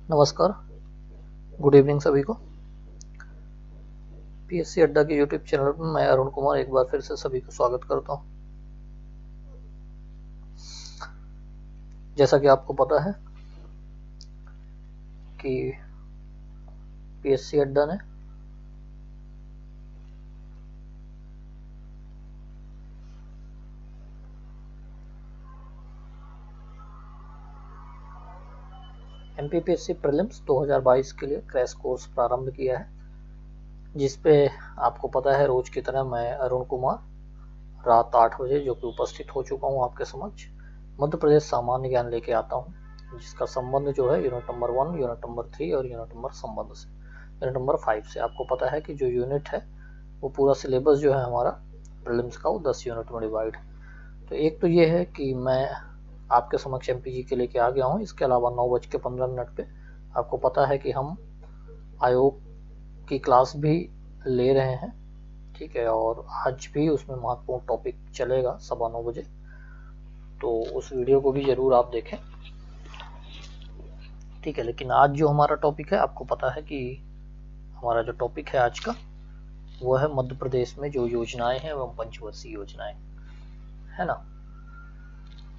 नमस्कार, good evening सभी को। पीएससी अड्डा के यूट्यूब चैनल पर मैं अरुण कुमार एक बार फिर से सभी को स्वागत करता हूं। जैसा कि आपको पता है कि पीएससी अड्डा ने एमपीपीएससी प्रीलिम्स 2022 के लिए क्रैश कोर्स प्रारंभ किया है, जिस पे आपको पता है रोज की तरह मैं अरुण कुमार रात 8 बजे जो कि उपस्थित हो चुका हूं आपके समक्ष, मध्य प्रदेश सामान्य ज्ञान लेके आता हूं, जिसका संबंध जो है यूनिट नंबर 1, यूनिट नंबर 3 और यूनिट नंबर संबंध से यूनिट नंबर 5 से। आपको पता है कि जो यूनिट है वो पूरा सिलेबस जो है हमारा प्रीलिम्स का वो 10 यूनिट में डिवाइड है। तो एक तो ये है कि मैं आपके समक्ष एमपीजी के लेके आ गया हूँ। इसके अलावा 9:15 पे आपको पता है कि हम आयोग की क्लास भी ले रहे हैं, ठीक है, और आज भी उसमें महत्वपूर्ण टॉपिक चलेगा 9:15 बजे, तो उस वीडियो को भी जरूर आप देखें, ठीक है। लेकिन आज जो हमारा टॉपिक है, आपको पता है कि हमारा जो टॉपिक है आज का वो है मध्य प्रदेश में जो योजनाएं हैं एवं पंचवर्षीय योजनाएं, है ना।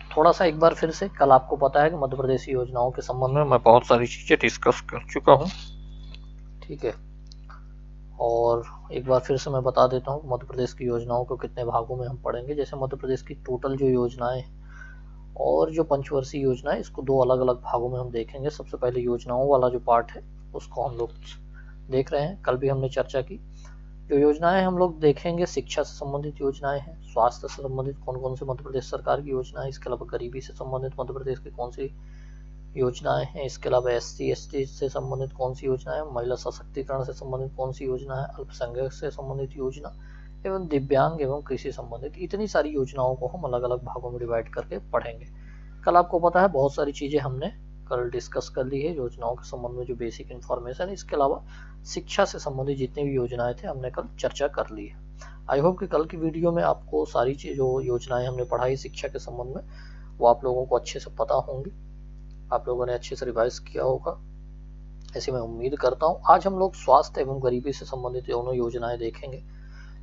थोड़ा सा एक बार फिर से, कल आपको पता है कि मध्य प्रदेश की योजनाओं के संबंध में मैं बहुत सारी चीजें डिस्कस कर चुका हूँ, ठीक है। और एक बार फिर से मैं बता देता हूँ मध्य प्रदेश की योजनाओं को कितने भागों में हम पढ़ेंगे। जैसे मध्य प्रदेश की टोटल जो योजनाएं और जो पंचवर्षीय योजना है, इसको दो अलग अलग भागों में हम देखेंगे। सबसे पहले योजनाओं वाला जो पार्ट है उसको हम लोग देख रहे हैं, कल भी हमने चर्चा की। जो योजनाएं हम लोग देखेंगे, शिक्षा से संबंधित योजनाएं हैं, स्वास्थ्य से संबंधित कौन कौन से मध्य प्रदेश सरकार की योजना है, इसके अलावा गरीबी से संबंधित मध्य प्रदेश की कौन सी योजनाएं हैं, इसके अलावा SC/ST से संबंधित कौन सी योजना है, महिला सशक्तिकरण से संबंधित कौन सी योजना है, अल्पसंख्यक से संबंधित योजना एवं दिव्यांग एवं कृषि संबंधित, इतनी सारी योजनाओं को हम अलग अलग भागों में डिवाइड करके पढ़ेंगे। कल आपको पता है बहुत सारी चीजें हमने कल डिस्कस कर ली है योजनाओं के संबंध में, जो बेसिक इन्फॉर्मेशन। इसके अलावा शिक्षा से संबंधित जितनी भी योजनाएं थे हमने कल चर्चा कर ली है। आई होप कि कल की वीडियो में आपको सारी चीज जो योजनाएं हमने पढ़ाई शिक्षा के संबंध में वो आप लोगों को अच्छे से पता होंगी, आप लोगों ने अच्छे से रिवाइज किया होगा, ऐसी मैं उम्मीद करता हूँ। आज हम लोग स्वास्थ्य एवं गरीबी से संबंधित दोनों योजनाएं देखेंगे।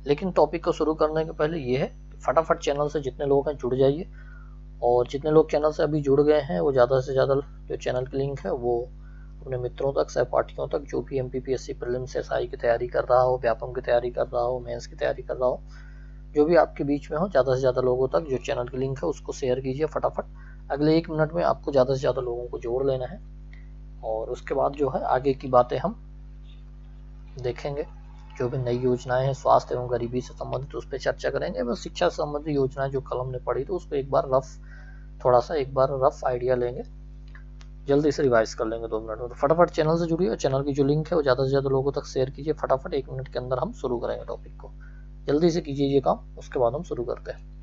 लेकिन टॉपिक को शुरू करने के पहले ये है, फटाफट चैनल से जितने लोग हैं जुड़ जाइए, और जितने लोग चैनल से अभी जुड़ गए हैं वो ज़्यादा से ज़्यादा जो चैनल की लिंक है वो अपने मित्रों तक, सहपाठियों तक, जो भी एमपीपीएससी प्रीलिम्स SI की तैयारी कर रहा हो, व्यापम की तैयारी कर रहा हो, मेंस की तैयारी कर रहा हो, जो भी आपके बीच में हो, ज़्यादा से ज़्यादा लोगों तक जो चैनल की लिंक है उसको शेयर कीजिए फटाफट। अगले 1 मिनट में आपको ज़्यादा से ज़्यादा लोगों को जोड़ लेना है, और उसके बाद जो है आगे की बातें हम देखेंगे। जो भी नई योजनाएं हैं स्वास्थ्य एवं गरीबी से संबंधित उस पर चर्चा करेंगे। बस शिक्षा से संबंधित योजनाएं जो कल हमने पढ़ी तो उस पर एक बार रफ आइडिया लेंगे, जल्दी से रिवाइज कर लेंगे 2 मिनट में। तो फटाफट चैनल से जुड़िए, और चैनल की जो लिंक है वो ज़्यादा से ज़्यादा लोगों तक शेयर कीजिए फटाफट। 1 मिनट के अंदर हम शुरू करेंगे टॉपिक को, जल्दी से कीजिए ये काम, उसके बाद हम शुरू करते हैं।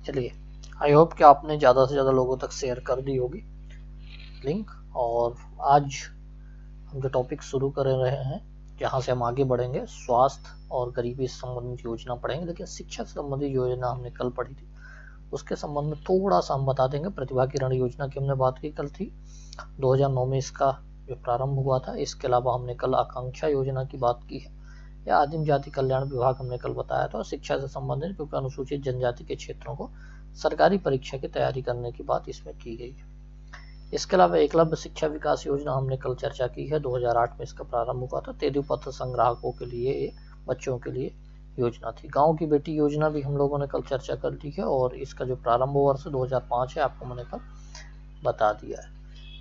चलिए, आई होप कि आपने ज़्यादा से ज़्यादा लोगों तक शेयर कर दी होगी लिंक। और आज हम जो टॉपिक शुरू कर रहे हैं, जहाँ से हम आगे बढ़ेंगे, स्वास्थ्य और गरीबी से संबंधित योजना पढ़ेंगे। लेकिन शिक्षा से संबंधित योजना हमने कल पढ़ी थी, उसके संबंध में थोड़ा सा हम बता देंगे। प्रतिभा किरण योजना की हमने बात की, कल थी 2009 में इसका जो प्रारंभ हुआ था। इसके अलावा हमने कल आकांक्षा योजना की बात की है, या आदिम जाति कल्याण विभाग हमने कल बताया था। और शिक्षा से संबंधित, क्योंकि अनुसूचित जनजाति के क्षेत्रों को सरकारी परीक्षा की तैयारी करने की बात इसमें की गई है। इसके अलावा एकलव्य शिक्षा विकास योजना हमने कल चर्चा की है, 2008 में इसका प्रारंभ हुआ था। तेंदुपत्र संग्राहकों के लिए, बच्चों के लिए योजना थी। गांव की बेटी योजना भी हम लोगों ने कल चर्चा कर ली है, और इसका जो प्रारंभ वर्ष 2005 है, आपको मैंने कल बता दिया है।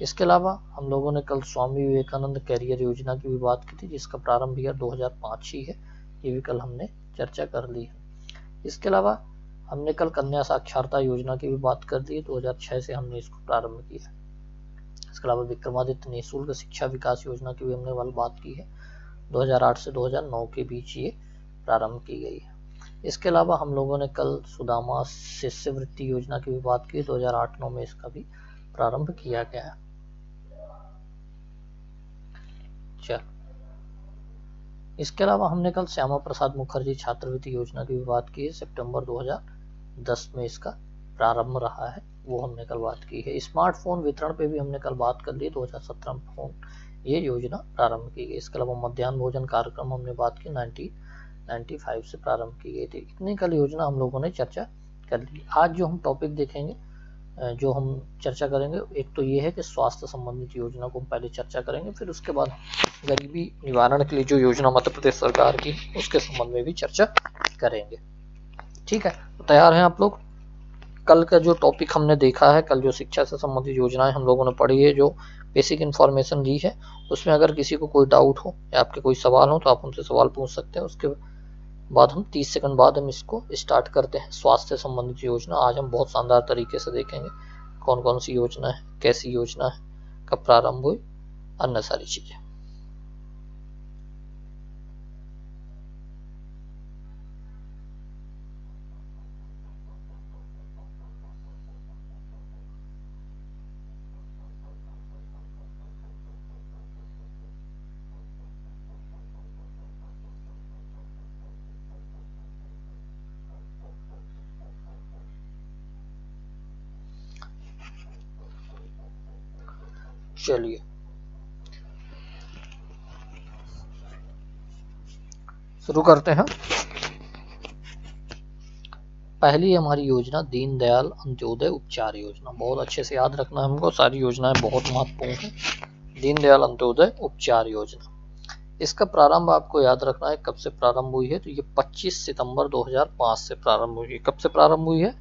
इसके अलावा हम लोगों ने कल स्वामी विवेकानंद कैरियर योजना की भी बात की थी, जिसका प्रारंभ ईयर 2005 ही है, ये भी कल हमने चर्चा कर ली है। इसके अलावा हमने कल कन्या साक्षरता योजना की भी बात कर दी है, 2006 से हमने इसको प्रारंभ किया है। इसके अलावा विक्रमादित्य निःशुल्क शिक्षा विकास योजना की भी हमने वाल बात की है, 2008 से 2009 के बीच ये प्रारंभ की गई है। इसके अलावा हम लोगों ने कल सुदामा शिष्यवृत्ति योजना की भी बात की, 2008-9 में इसका भी प्रारंभ किया गया है। चल, इसके अलावा हमने कल श्यामा प्रसाद मुखर्जी छात्रवृत्ति योजना की भी बात की है, सितंबर 2010 में इसका प्रारंभ रहा है, वो हमने कल बात की है। स्मार्टफोन वितरण पे भी हमने कल बात कर ली, 2017 में फोन ये योजना प्रारंभ की गई। इसके अलावा मध्याह्न भोजन कार्यक्रम हमने बात की, 1995 से प्रारंभ की गई थी। इतनी कल योजना हम लोगों ने चर्चा कर ली। आज जो हम टॉपिक देखेंगे, जो हम चर्चा करेंगे, एक तो ये है कि स्वास्थ्य संबंधित योजना को हम पहले चर्चा करेंगे, फिर उसके बाद गरीबी निवारण के लिए जो योजना मध्य प्रदेश सरकार की, उसके संबंध में भी चर्चा करेंगे। ठीक है, तो तैयार हैं आप लोग? कल का जो टॉपिक हमने देखा है, कल जो शिक्षा से संबंधित योजनाएं हम लोगों ने पढ़ी है, जो बेसिक इन्फॉर्मेशन दी है, उसमें अगर किसी को कोई डाउट हो या आपके कोई सवाल हो तो आप उनसे सवाल पूछ सकते हैं। उसके बाद हम 30 सेकंड बाद हम इसको स्टार्ट करते हैं। स्वास्थ्य से संबंधित योजना आज हम बहुत शानदार तरीके से देखेंगे, कौन कौन सी योजना है, कैसी योजना है, कब प्रारंभ हुई, अन्य सारी चीजें। चलिए शुरू करते हैं। पहली हमारी योजना दीनदयाल अंत्योदय उपचार योजना। बहुत अच्छे से याद रखना है हमको, सारी योजनाएं बहुत महत्वपूर्ण है। दीनदयाल अंत्योदय उपचार योजना, इसका प्रारंभ आपको याद रखना है कब से प्रारंभ हुई है, तो ये 25 सितंबर 2005 से प्रारंभ हुई है। कब से प्रारंभ हुई है?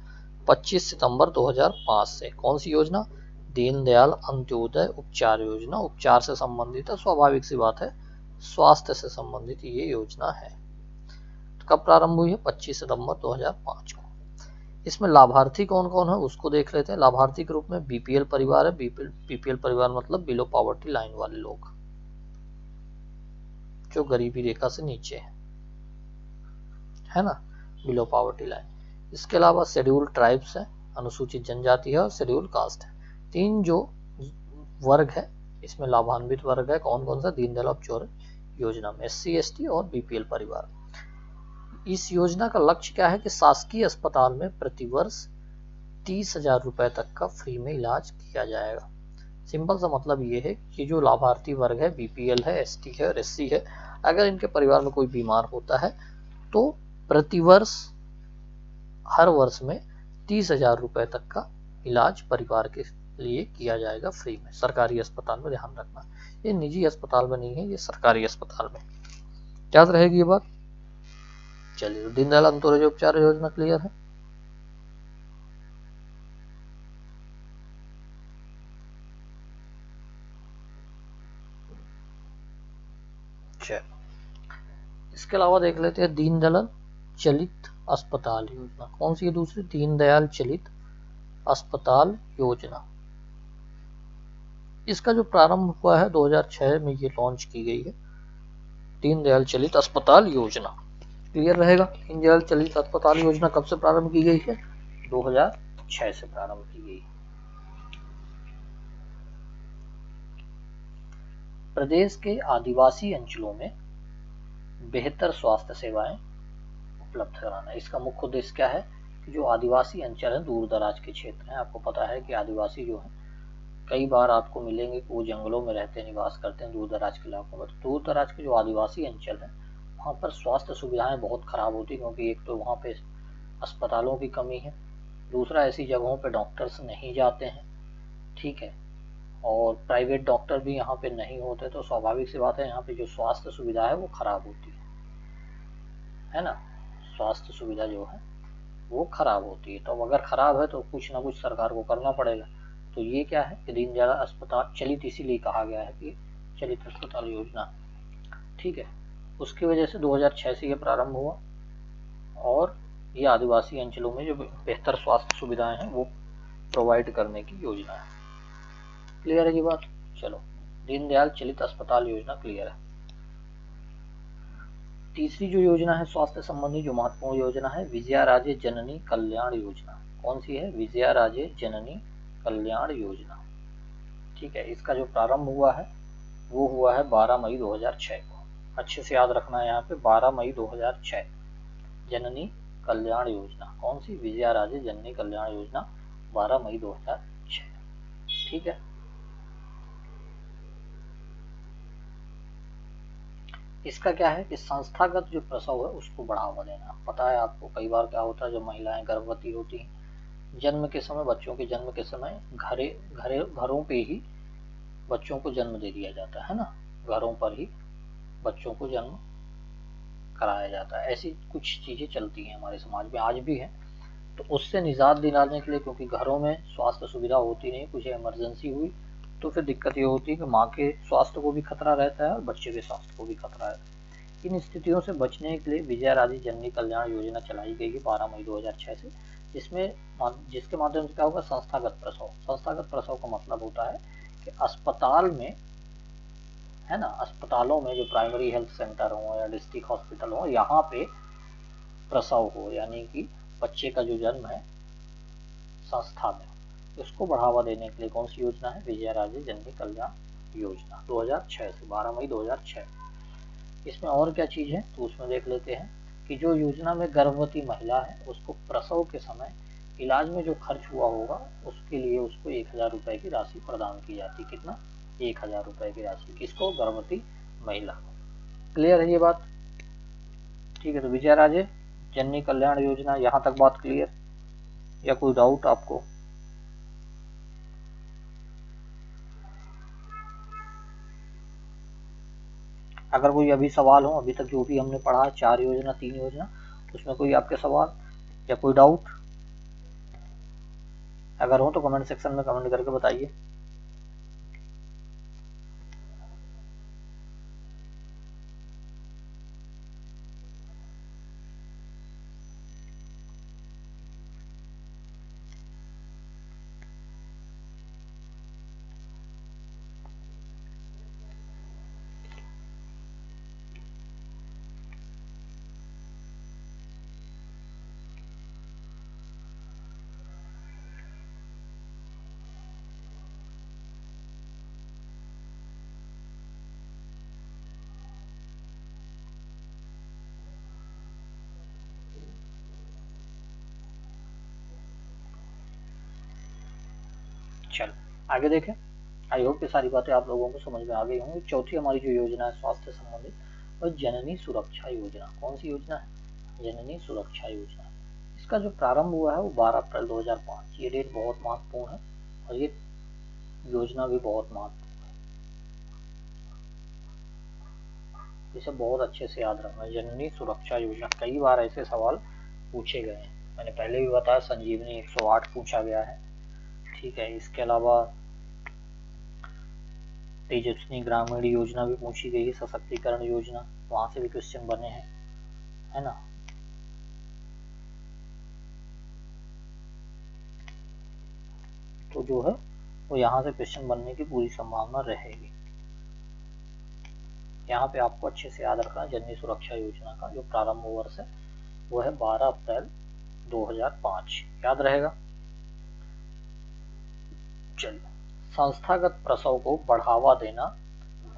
25 सितंबर 2005 से। कौन सी योजना? दीनदयाल अंत्योदय उपचार योजना। उपचार से संबंधित है, स्वाभाविक सी बात है, स्वास्थ्य से संबंधित ये योजना है। तो कब प्रारंभ हुई है? 25 सितंबर 2005 को। इसमें लाभार्थी कौन कौन है उसको देख लेते हैं। लाभार्थी के रूप में बीपीएल परिवार है। बीपीएल परिवार मतलब बिलो पॉवर्टी लाइन वाले लोग, जो गरीबी रेखा से नीचे है ना, बिलो पॉवर्टी लाइन। इसके अलावा शेड्यूल ट्राइब्स है, अनुसूचित जनजाति है, और शेड्यूल कास्ट है। तीन जो वर्ग है इसमें लाभान्वित वर्ग है। कौन कौन सा? दीनदयाल अंत्योदय योजना में एससी, एसटी और बीपीएल परिवार। इस योजना का लक्ष्य क्या है कि शासकीय अस्पताल में प्रतिवर्ष 30,000 रुपए तक का फ्री में इलाज किया जाएगा। सिंपल सा मतलब ये है कि जो लाभार्थी वर्ग है, बीपीएल है, एसटी है और एससी है, अगर इनके परिवार में कोई बीमार होता है तो प्रतिवर्ष हर वर्ष में 30,000 रुपए तक का इलाज परिवार के लिए किया जाएगा फ्री में, सरकारी अस्पताल में। ध्यान रखना, ये निजी अस्पताल में नहीं है, ये सरकारी अस्पताल में। याद रहेगी ये बात। चलिए, दीनदयाल अंत्योदय उपचार योजना क्लियर है। इसके अलावा देख लेते हैं दीनदयाल चलित अस्पताल योजना। कौन सी है दूसरी? दीनदयाल चलित अस्पताल योजना। इसका जो प्रारंभ हुआ है 2006 में ये लॉन्च की गई है, दीनदयाल चलित अस्पताल योजना। क्लियर रहेगा। दीनदयाल चलित अस्पताल योजना कब से प्रारंभ की गई है? 2006 से प्रारंभ की गई। प्रदेश के आदिवासी अंचलों में बेहतर स्वास्थ्य सेवाएं उपलब्ध कराना। इसका मुख्य उद्देश्य क्या है कि जो आदिवासी अंचल हैं, दूर दराज के क्षेत्र हैं, आपको पता है कि आदिवासी जो है कई बार आपको मिलेंगे कि वो जंगलों में रहते हैं, निवास करते हैं दूर दराज के इलाकों में। तो दूर दराज के जो आदिवासी अंचल हैं वहाँ पर स्वास्थ्य सुविधाएं बहुत खराब होती, क्योंकि एक तो वहाँ पे अस्पतालों की कमी है, दूसरा ऐसी जगहों पे डॉक्टर्स नहीं जाते हैं, ठीक है, और प्राइवेट डॉक्टर भी यहाँ पे नहीं होते, तो स्वाभाविक सी बात है यहाँ पे जो स्वास्थ्य सुविधा है वो खराब होती है ना। स्वास्थ्य सुविधा जो है वो खराब होती है, तो अगर खराब है तो कुछ ना कुछ सरकार को करना पड़ेगा। तो ये क्या है कि दीनदयाल अस्पताल चलित इसीलिए कहा गया है कि चलित अस्पताल योजना, ठीक है। उसकी वजह से 2006 से ये प्रारंभ हुआ और ये आदिवासी अंचलों में जो बेहतर स्वास्थ्य सुविधाएं हैं वो प्रोवाइड करने की योजना है। क्लियर है ये बात? चलो, दीनदयाल चलित अस्पताल योजना क्लियर है। तीसरी जो योजना है स्वास्थ्य संबंधी जो महत्वपूर्ण योजना है, विजयाराजे जननी कल्याण योजना। कौन सी है? विजयाराजे जननी कल्याण योजना, ठीक है। इसका जो प्रारंभ हुआ है वो हुआ है 12 मई 2006 को। अच्छे से याद रखना है यहाँ पे 12 मई 2006 जननी कल्याण योजना। कौन सी? विजयाराजे जननी कल्याण योजना, 12 मई 2006, ठीक है। इसका क्या है कि संस्थागत जो प्रसव है उसको बढ़ावा देना। पता है आपको कई बार क्या होता है, जो महिलाएं गर्भवती होती हैं, जन्म के समय, बच्चों के जन्म के समय घरों पे ही बच्चों को जन्म दे दिया जाता है ना, घरों पर ही बच्चों को जन्म कराया जाता है। ऐसी कुछ चीजें चलती हैं हमारे समाज में, आज भी है। तो उससे निजात दिलाने के लिए, क्योंकि घरों में स्वास्थ्य सुविधा होती नहीं, कुछ इमरजेंसी हुई तो फिर दिक्कत ये होती है कि माँ के स्वास्थ्य को भी खतरा रहता है और बच्चे के स्वास्थ्य को भी खतरा रहता है। इन स्थितियों से बचने के लिए विजयाराजे जननी कल्याण योजना चलाई गई है 12 मई 2006 से, जिसके माध्यम से क्या होगा? संस्थागत प्रसव। संस्थागत प्रसव का मतलब होता है कि अस्पताल में, है ना, अस्पतालों में जो प्राइमरी हेल्थ सेंटर हो या डिस्ट्रिक्ट हॉस्पिटल हो, यहाँ पे प्रसव हो, यानी कि बच्चे का जो जन्म है संस्था में, उसको बढ़ावा देने के लिए कौन सी योजना है? विजयाराजे जननी कल्याण योजना, 2006 से 12 मई 2006। इसमें और क्या चीज है तो उसमें देख लेते हैं कि जो योजना में गर्भवती महिला है उसको प्रसव के समय इलाज में जो खर्च हुआ होगा उसके लिए उसको 1000 रुपए की राशि प्रदान की जाती। कितना? 1000 रुपए की राशि। किसको? गर्भवती महिला को। क्लियर है ये बात? ठीक है, तो विजयाराजे जननी कल्याण योजना, यहाँ तक बात क्लियर या कोई डाउट आपको? अगर कोई अभी सवाल हो, अभी तक जो भी हमने पढ़ा 4 योजना 3 योजना, उसमें कोई आपके सवाल या कोई डाउट अगर हो तो कमेंट सेक्शन में कमेंट करके बताइए। चलो आगे देखें। आई होप ये सारी बातें आप लोगों को समझ में आ गई होंगी। चौथी हमारी जो योजना है स्वास्थ्य संबंधित, और जननी सुरक्षा योजना। कौन सी योजना है? जननी सुरक्षा योजना। इसका जो प्रारंभ हुआ है वो 12 अप्रैल 2005। ये डेट बहुत महत्वपूर्ण है और ये योजना भी बहुत महत्वपूर्ण है, इसे बहुत अच्छे से याद रखना। जननी सुरक्षा योजना, कई बार ऐसे सवाल पूछे गए हैं, मैंने पहले भी बताया। संजीवनी 108 पूछा गया है, ठीक है। इसके अलावा तेजस्विनी ग्रामीण योजना भी पूछी गई है, सशक्तिकरण योजना, वहां से भी क्वेश्चन बने हैं, है ना। तो जो है वो यहाँ से क्वेश्चन बनने की पूरी संभावना रहेगी। यहाँ पे आपको अच्छे से याद रखना, जननी सुरक्षा योजना का जो प्रारंभ वर्ष है वो है 12 अप्रैल 2005 याद रहेगा। चलिए, संस्थागत प्रसव को बढ़ावा देना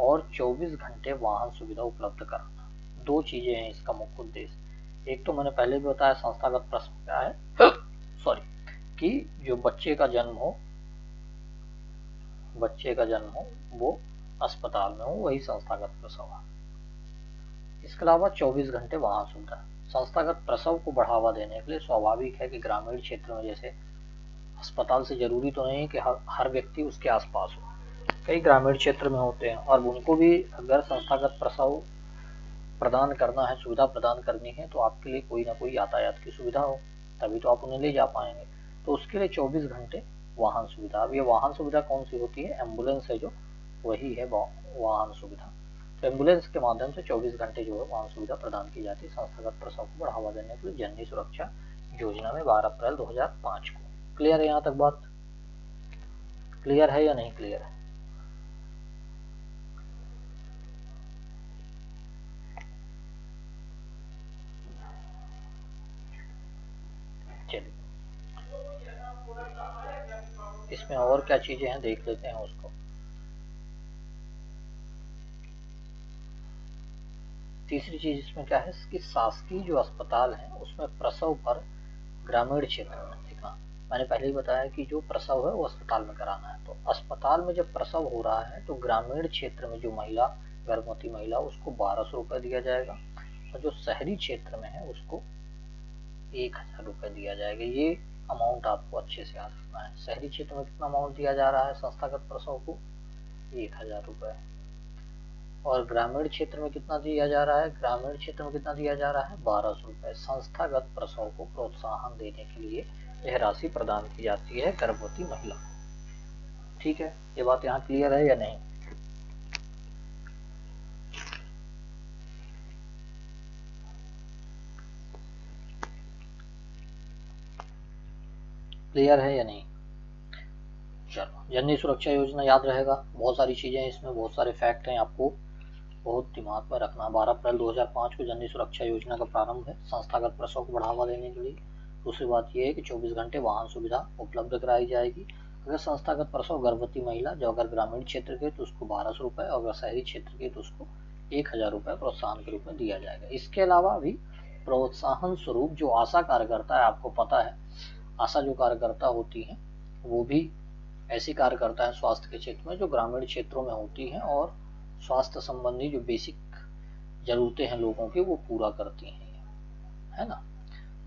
और 24 घंटे वाहन सुविधा उपलब्ध कराना, दो चीजें हैं इसका मुख्य उद्देश्य। एक तो मैंने पहले भी बताया संस्थागत प्रसव क्या है सॉरी कि जो बच्चे का जन्म हो वो अस्पताल में हो, वही संस्थागत प्रसव है। इसके अलावा 24 घंटे वाहन सुविधा। संस्थागत प्रसव को बढ़ावा देने के लिए स्वाभाविक है कि ग्रामीण क्षेत्र में जैसे अस्पताल से जरूरी तो नहीं कि हर व्यक्ति उसके आसपास हो, कई ग्रामीण क्षेत्र में होते हैं और उनको भी अगर संस्थागत प्रसव प्रदान करना है, सुविधा प्रदान करनी है, तो आपके लिए कोई ना कोई यातायात की सुविधा हो, तभी तो आप उन्हें ले जा पाएंगे। तो उसके लिए 24 घंटे वाहन सुविधा। अब ये वाहन सुविधा कौन सी होती है? एम्बुलेंस है जो, वही है वाहन सुविधा। तो एम्बुलेंस के माध्यम से 24 घंटे जो है वाहन सुविधा प्रदान की जाती है संस्थागत प्रसव को बढ़ावा देने के लिए जननी सुरक्षा योजना में 12 अप्रैल 2005 को। क्लियर है? यहाँ तक बात क्लियर है या नहीं क्लियर है? चलिए, इसमें और क्या चीजें हैं देख लेते हैं उसको। तीसरी चीज इसमें क्या है कि शासकीय जो अस्पताल है उसमें प्रसव पर ग्रामीण क्षेत्र में, देखना मैंने पहले ही बताया कि जो प्रसव है वो अस्पताल में कराना है, तो अस्पताल में जब प्रसव हो रहा है तो ग्रामीण क्षेत्र में जो महिला, गर्भवती महिला, उसको 1200 रुपये दिया जाएगा और जो शहरी क्षेत्र में है उसको 1000 रुपये दिया जाएगा। ये अमाउंट आपको अच्छे से याद रखना है। शहरी क्षेत्र में कितना अमाउंट दिया जा रहा है संस्थागत प्रसव को? 1000 रुपये। और ग्रामीण क्षेत्र में कितना दिया जा रहा है? ग्रामीण क्षेत्र में कितना दिया जा रहा है? 1200 रुपये। संस्थागत प्रसव को प्रोत्साहन देने के लिए यह राशि प्रदान की जाती है गर्भवती महिला को। ठीक है, ये बात यहाँ क्लियर है या नहीं? क्लियर है या नहीं? चलो, जननी सुरक्षा योजना याद रहेगा। बहुत सारी चीजें हैं इसमें, बहुत सारे फैक्ट हैं, आपको बहुत दिमाग में रखना। 12 अप्रैल 2005 को जननी सुरक्षा योजना का प्रारंभ है संस्थागत प्रसव को बढ़ावा देने के लिए। दूसरी बात यह है कि 24 घंटे वाहन सुविधा उपलब्ध कराई जाएगी। अगर संस्थागत प्रसव गर्भवती महिला जो अगर ग्रामीण क्षेत्र के तो उसको 1200 रुपये और अगर शहरी क्षेत्र के तो उसको 1000 रुपये प्रोत्साहन के रूप में दिया जाएगा। इसके अलावा भी प्रोत्साहन स्वरूप जो आशा कार्यकर्ता है, आपको पता है आशा जो कार्यकर्ता होती है वो भी ऐसी कार्यकर्ता है स्वास्थ्य के क्षेत्र में जो ग्रामीण क्षेत्रों में होती हैं और स्वास्थ्य संबंधी जो बेसिक जरूरतें हैं लोगों की वो पूरा करती हैं, है ना।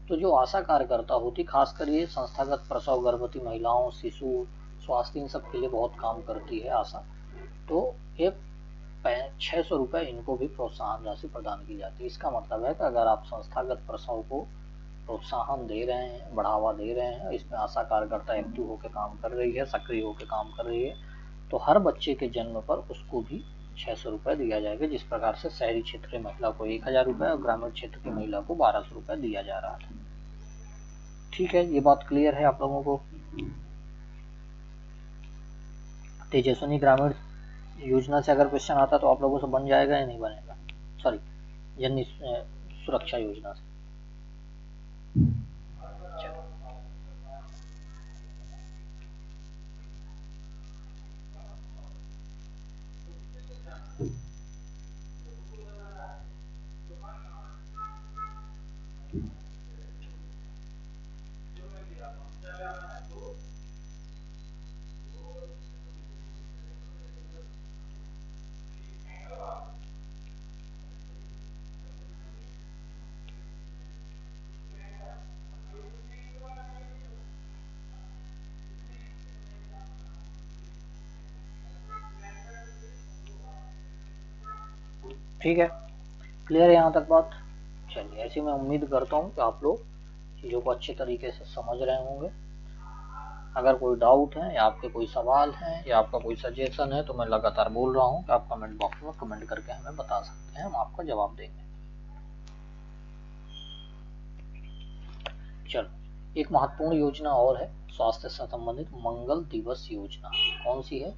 तो जो आशा कार्यकर्ता होती, खासकर ये संस्थागत प्रसव, गर्भवती महिलाओं, शिशु स्वास्थ्य, इन सब के लिए बहुत काम करती है आशा। तो ये 600 रुपये इनको भी प्रोत्साहन राशि प्रदान की जाती है। इसका मतलब है कि अगर आप संस्थागत प्रसव को प्रोत्साहन दे रहे हैं, बढ़ावा दे रहे हैं, इसमें आशा कार्यकर्ता एक्टिव होकर काम कर रही है, सक्रिय होकर काम कर रही है, तो हर बच्चे के जन्म पर उसको भी 600 रुपये दिया जाएगा। जिस प्रकार से शहरी क्षेत्र की महिला को 1000 रुपये और ग्रामीण क्षेत्र की महिला को 1200 रुपये दिया जा रहा था। ठीक है, ये बात क्लियर है आप लोगों को? तेजस्विनी ग्रामीण योजना से अगर क्वेश्चन आता तो आप लोगों से बन जाएगा या नहीं बनेगा? सॉरी, जननी सुरक्षा योजना से। चलो, ठीक है, क्लियर है यहाँ तक बात? चलिए, ऐसी मैं उम्मीद करता हूँ कि आप लोग चीज़ों को अच्छे तरीके से समझ रहे होंगे। अगर कोई डाउट है या आपके कोई सवाल हैं या आपका कोई सजेशन है तो मैं लगातार बोल रहा हूँ कि आप कमेंट बॉक्स में कमेंट करके हमें बता सकते हैं, हम आपका जवाब देंगे। चलो, एक महत्वपूर्ण योजना और है स्वास्थ्य से संबंधित, मंगल दिवस योजना। कौन सी है?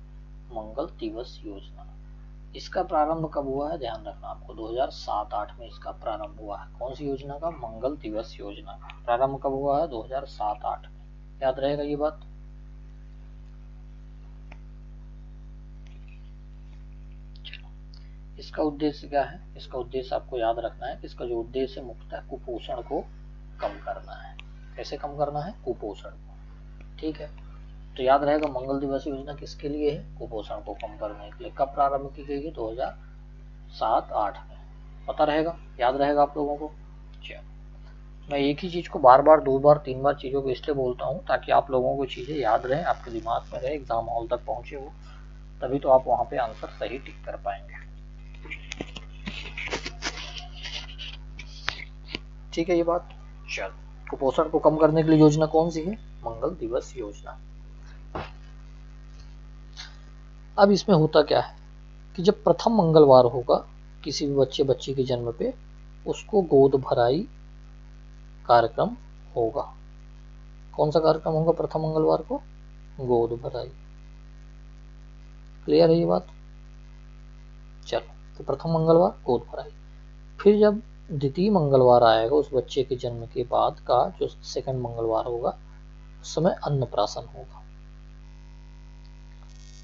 मंगल दिवस योजना। इसका प्रारंभ कब हुआ है, ध्यान रखना आपको, 2007-8 में इसका प्रारंभ हुआ है। कौन सी योजना का, मंगल दिवस योजना का प्रारंभ कब हुआ है, 2007-8 में। याद रहेगा ये बात। इसका उद्देश्य क्या है, इसका उद्देश्य आपको याद रखना है कि इसका जो उद्देश्य मुख्यतः कुपोषण को कम करना है। कैसे कम करना है, कुपोषण को। ठीक है, तो याद रहेगा मंगल दिवस योजना किसके लिए है, कुपोषण को कम करने के लिए। कब प्रारंभ की गई है, 2007-8 में। पता रहेगा, याद रहेगा आप लोगों को। मैं एक ही चीज को बार बार 2 बार 3 बार चीजों को इसलिए बोलता हूँ ताकि आप लोगों को चीजें याद रहें, आपके दिमाग में रहे, एग्जाम हॉल तक पहुंचे वो, तभी तो आप वहां पे आंसर सही टिक कर पाएंगे। ठीक है ये बात। चल, कुपोषण को कम करने के लिए योजना कौन सी है, मंगल दिवस योजना। अब इसमें होता क्या है कि जब प्रथम मंगलवार होगा किसी भी बच्चे बच्ची के जन्म पे, उसको गोद भराई कार्यक्रम होगा। कौन सा कार्यक्रम होगा प्रथम मंगलवार को, गोद भराई। क्लियर है ये बात। चलो, तो प्रथम मंगलवार गोद भराई। फिर जब द्वितीय मंगलवार आएगा उस बच्चे के जन्म के बाद का, जो सेकंड मंगलवार होगा, उस समय अन्नप्राशन होगा।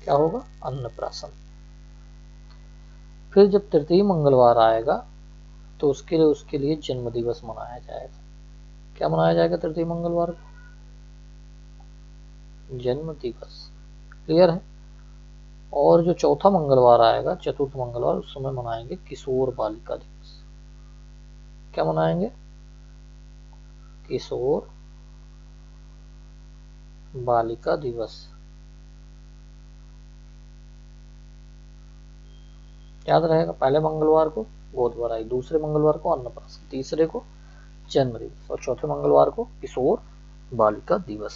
क्या होगा, अन्नप्राशन। फिर जब तृतीय मंगलवार आएगा तो उसके लिए जन्म दिवस मनाया जाएगा। क्या मनाया जाएगा तृतीय मंगलवार को, जन्म दिवस। क्लियर है। और जो चौथा मंगलवार आएगा, चतुर्थ मंगलवार, उस समय मनाएंगे किशोर बालिका दिवस। क्या मनाएंगे, किशोर बालिका दिवस। याद रहेगा, पहले मंगलवार को गोद भराई, दूसरे मंगलवार को अन्नप्राशन, तीसरे को जन्म दिवस और चौथे मंगलवार को किशोर बालिका दिवस।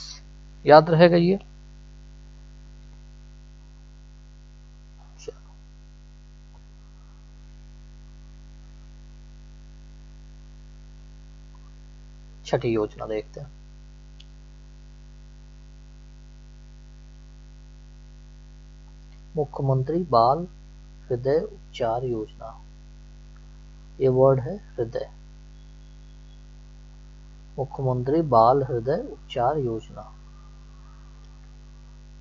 याद रहेगा ये। छठी योजना देखते हैं। मुख्यमंत्री बाल हृदय उपचार योजना। ये वर्ड है हृदय, मुख्यमंत्री बाल हृदय उपचार योजना।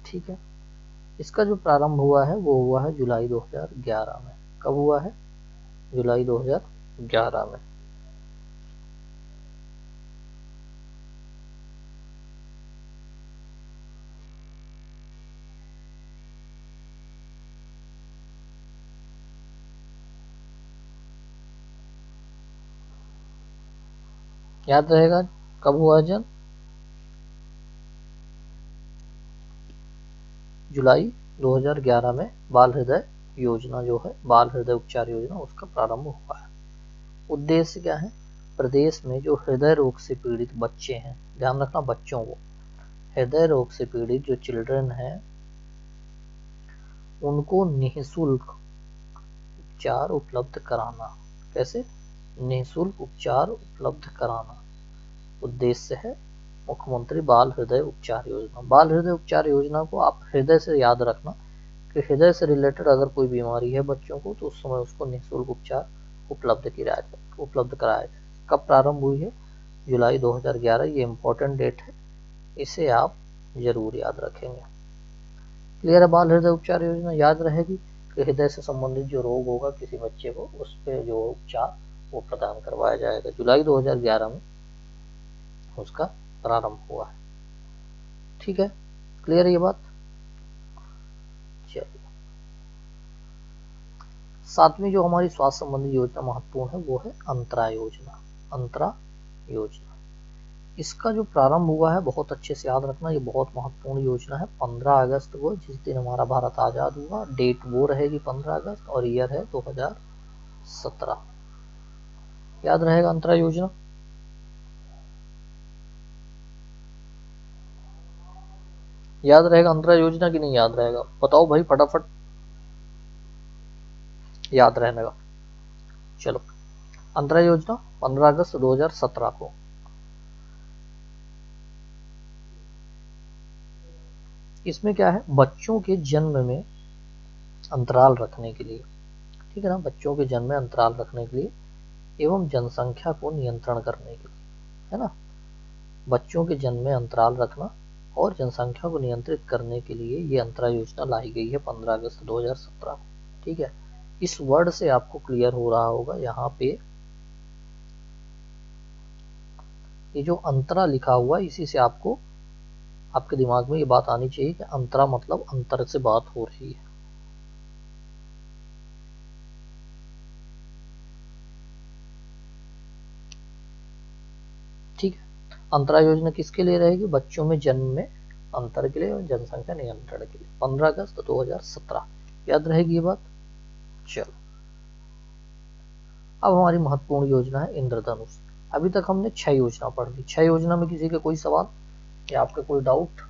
ठीक है, इसका जो प्रारंभ हुआ है वो हुआ है जुलाई 2011 में। कब हुआ है, जुलाई 2011 में। याद रहेगा कब हुआ जन, जुलाई 2011 में बाल हृदय योजना जो है, बाल हृदय उपचार योजना, उसका प्रारंभ हुआ है। उद्देश्य क्या है, प्रदेश में जो हृदय रोग से पीड़ित बच्चे हैं, ध्यान रखना बच्चों को, हृदय रोग से पीड़ित जो चिल्ड्रन हैं, उनको निःशुल्क उपचार उपलब्ध कराना। कैसे, निःशुल्क उपचार उपलब्ध कराना उद्देश्य है मुख्यमंत्री बाल हृदय उपचार योजना। बाल हृदय उपचार योजना को आप हृदय से याद रखना कि हृदय से रिलेटेड अगर कोई बीमारी है बच्चों को, तो उस समय उसको निःशुल्क उपचार उपलब्ध कराया जाए। कब प्रारंभ हुई है, जुलाई 2011। ये इम्पोर्टेंट डेट है, इसे आप जरूर याद रखेंगे। क्लियर है, बाल हृदय उपचार योजना याद रहेगी कि हृदय से संबंधित जो रोग होगा किसी बच्चे को, उस पर जो उपचार वो प्रदान करवाया जाएगा। जुलाई 2011 में उसका प्रारंभ हुआ है। ठीक है, क्लियर है ये बात। चलिए, सातवीं जो हमारी स्वास्थ्य संबंधी योजना महत्वपूर्ण है वो है अंतरा योजना। अंतरा योजना, इसका जो प्रारंभ हुआ है, बहुत अच्छे से याद रखना, ये बहुत महत्वपूर्ण योजना है। 15 अगस्त को, जिस दिन हमारा भारत आजाद हुआ, डेट वो रहेगी 15 अगस्त और ईयर है 2017। याद रहेगा अंतरा योजना। याद रहेगा अंतरा योजना की नहीं याद रहेगा, बताओ भाई फटाफट, याद रहने का। चलो, अंतरा योजना 15 अगस्त 2017 को। इसमें क्या है, बच्चों के जन्म में अंतराल रखने के लिए ठीक है ना, बच्चों के जन्म में अंतराल रखने के लिए एवं जनसंख्या को नियंत्रण करने के लिए, है ना, बच्चों के जन्म में अंतराल रखना और जनसंख्या को नियंत्रित करने के लिए ये अंतरा योजना लाई गई है 15 अगस्त 2017 को। ठीक है, इस वर्ड से आपको क्लियर हो रहा होगा यहाँ पे ये जो अंतरा लिखा हुआ है, इसी से आपको आपके दिमाग में ये बात आनी चाहिए कि अंतरा मतलब अंतर से बात हो रही है। ठीक है, अंतरा योजना किसके लिए रहेगी? बच्चों में जन्म में अंतर के लिए और जनसंख्या नियंत्रण के लिए। 15 अगस्त 2017 याद रहेगी ये बात। चलो, अब हमारी महत्वपूर्ण योजना है इंद्रधनुष। अभी तक हमने 6 योजना पढ़ ली। 6 योजना में किसी के कोई सवाल या आपका कोई डाउट